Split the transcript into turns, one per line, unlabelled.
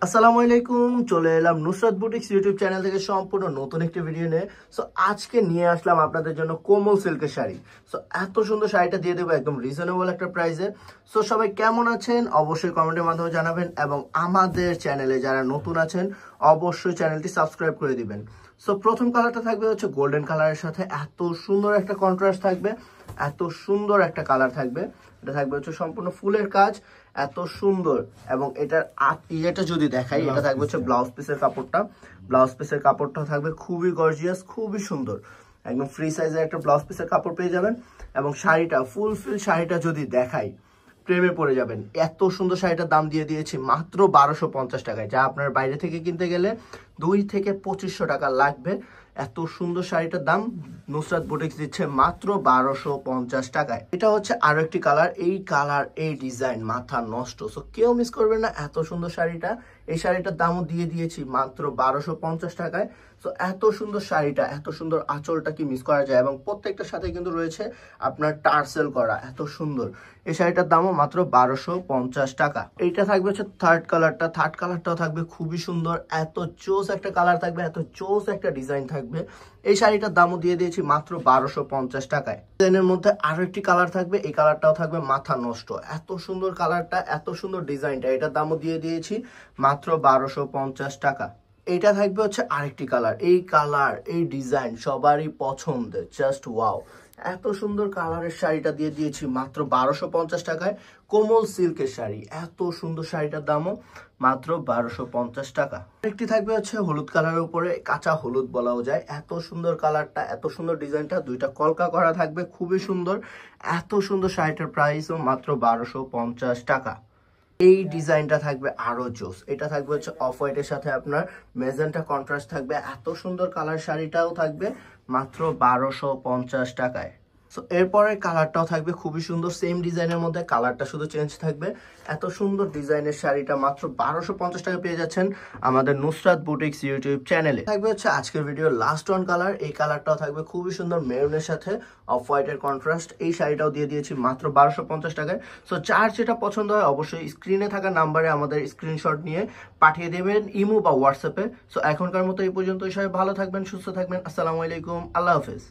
আসসালামু আলাইকুম, চলে এলাম নুসরাত বুটিক্স ইউটিউব চ্যানেল থেকে সম্পূর্ণ নতুন একটি ভিডিও নিয়ে। সো আজকে নিয়ে আসলাম আপনাদের জন্য কোমল সিল্কের শাড়ি। সো এত সুন্দর শাড়িটা দিয়ে দেবো একদম রিজনেবল একটা প্রাইসে। সো সবাই কেমন আছেন অবশ্যই কমেন্টের মাধ্যমে জানাবেন, এবং আমাদের চ্যানেলে যারা নতুন আছেন অবশ্যই চ্যানেলটি সাবস্ক্রাইব করে দিবেন। সো প্রথম কালারটা থাকবে হচ্ছে গোল্ডেন কালারের সাথে এত সুন্দর একটা কন্ট্রাস্ট থাকবে, এত সুন্দর একটা কালার থাকবে। এটা থাকবে হচ্ছে সম্পূর্ণ ফুলের কাজ, এত সুন্দর। এবং এটার ইয়েটা যদি দেখাই, এটা থাকবে হচ্ছে ব্লাউজ পিসের কাপড়টা। ব্লাউজ পিসের কাপড়টা থাকবে খুবই গর্জিয়াস, খুবই সুন্দর, একদম ফ্রি সাইজের একটা ব্লাউজ পিসের কাপড় পেয়ে যাবেন। এবং শাড়িটা ফুল ফিল শাড়িটা যদি দেখাই, প্রেমে পড়ে যাবেন। এত সুন্দর শাড়িটার দাম দিয়ে দিয়েছি মাত্র 1250 টাকায়, যা আপনার বাইরে থেকে কিনতে গেলে 2 থেকে 2500 টাকা লাগবে। এত সুন্দর শাড়িটার দাম নুসরাত বুটিক্স দিচ্ছে মাত্র 1250 টাকায়। এটা হচ্ছে আরো একটি কালার, এই কালার এই ডিজাইন মাথা নষ্ট। সো কেউ মিস করবেন না এত সুন্দর শাড়িটা। এই শাড়িটার দামও দিয়ে দিয়েছি মাত্র 1250 টাকায়। সো এত সুন্দর শাড়িটা, এত সুন্দর আঁচলটা কি মিস করা যায়? এবং প্রত্যেকটার সাথে কিন্তু রয়েছে আপনার টার্সেল করা, এত সুন্দর। এই শাড়িটার দামও মাত্র 1250 টাকা। এইটা থাকবে হচ্ছে থার্ড কালারটা। থার্ড কালারটাও থাকবে খুবই সুন্দর, এত চোস একটা কালার থাকবে, এত চোস একটা ডিজাইন থাকবে। এই শাড়িটার দামও দিয়ে দিয়েছি মাত্র 1250 টাকায়। ডিজাইনের মধ্যে আরো একটি কালার থাকবে, এই কালারটাও থাকবে মাথা নষ্ট। এত সুন্দর কালারটা, এত সুন্দর ডিজাইনটা, এটার দামও দিয়ে দিয়েছি মাত্র 1250 টাকা। এইটা থাকবে হচ্ছে আরেকটি কালার, এই কালার এই ডিজাইন সবারই পছন্দের, জাস্ট ওয়াও। এত সুন্দর কালারের শাড়িটা দিয়ে দিয়েছি মাত্র 1250 টাকায়। কোমল সিল্কের শাড়ি, এত সুন্দর শাড়িটার দামও মাত্র 1250 টাকা। আরেকটি থাকবে হচ্ছে হলুদ কালারের উপরে, কাঁচা হলুদ বলাও যায়। এত সুন্দর কালারটা, এত সুন্দর ডিজাইনটা, দুইটা কলকা করা থাকবে, খুবই সুন্দর। এত সুন্দর শাড়িটার প্রাইসও মাত্র 1250 টাকা। এই ডিজাইনটা থাকবে আরো জোস। এটা থাকবে হচ্ছে অফ হোয়াইটের সাথে আপনার মেজেন্টা কন্ট্রাস্ট থাকবে, এত সুন্দর কালার। শাড়িটাও থাকবে মাত্র 1250 টাকায়। সো এরপরের কালারটাও থাকবে খুবই সুন্দর, সেম ডিজাইনের মধ্যে কালারটা শুধু চেঞ্জ থাকবে। এত সুন্দর ডিজাইনের শাড়িটা মাত্র 1250 টাকা পেয়ে যাচ্ছেন আমাদের নুসরাত বুটিক্স ইউটিউব চ্যানেলে। থাকবে হচ্ছে আজকের ভিডিওর লাস্ট ওয়ান কালার, এই কালারটাও থাকবে খুবই সুন্দর, মেরুনের সাথে অফ হোয়াইটের কন্ট্রাস্ট। এই শাড়িটাও দিয়ে দিয়েছি মাত্র 1250 টাকায়। সো যার যেটা পছন্দ হয় অবশ্যই স্ক্রিনে থাকা নাম্বারে আমাদের স্ক্রিনশট নিয়ে পাঠিয়ে দেবেন ইমো বা হোয়াটসঅ্যাপে। সো এখনকার মতো এই পর্যন্ত। সবাই ভালো থাকবেন, সুস্থ থাকবেন। আসসালামু আলাইকুম, আল্লাহ হাফেজ।